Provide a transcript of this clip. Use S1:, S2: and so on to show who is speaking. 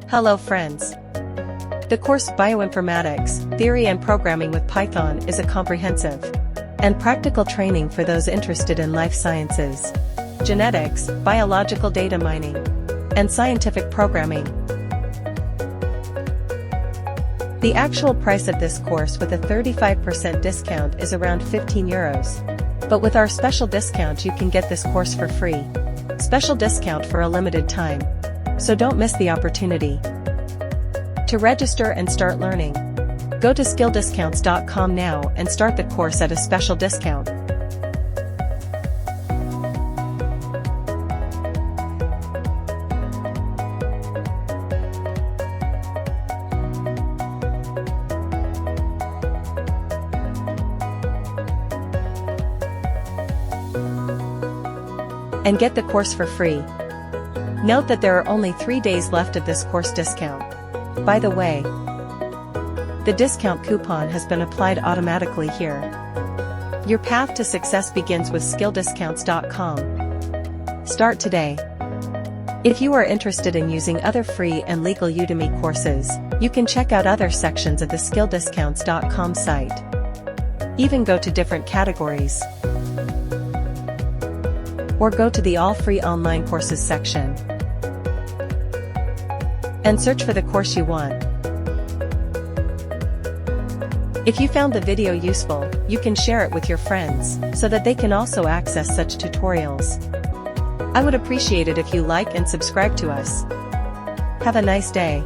S1: Hello friends. The course Bioinformatics, Theory and Programming with Python is a comprehensive and practical training for those interested in life sciences, genetics, biological data mining, and scientific programming. The actual price of this course with a 35% discount is around €15, but with our special discount you can get this course for free. Special discount for a limited time. So don't miss the opportunity. To register and start learning, go to skilldiscounts.com now and start the course at a special discount. And get the course for free. Note that there are only 3 days left of this course discount. By the way, the discount coupon has been applied automatically here. Your path to success begins with skilldiscounts.com. Start today. If you are interested in using other free and legal Udemy courses, you can check out other sections of the skilldiscounts.com site. Even go to different categories. Or go to the All Free Online Courses section and search for the course you want. If you found the video useful, you can share it with your friends, so that they can also access such tutorials. I would appreciate it if you like and subscribe to us. Have a nice day.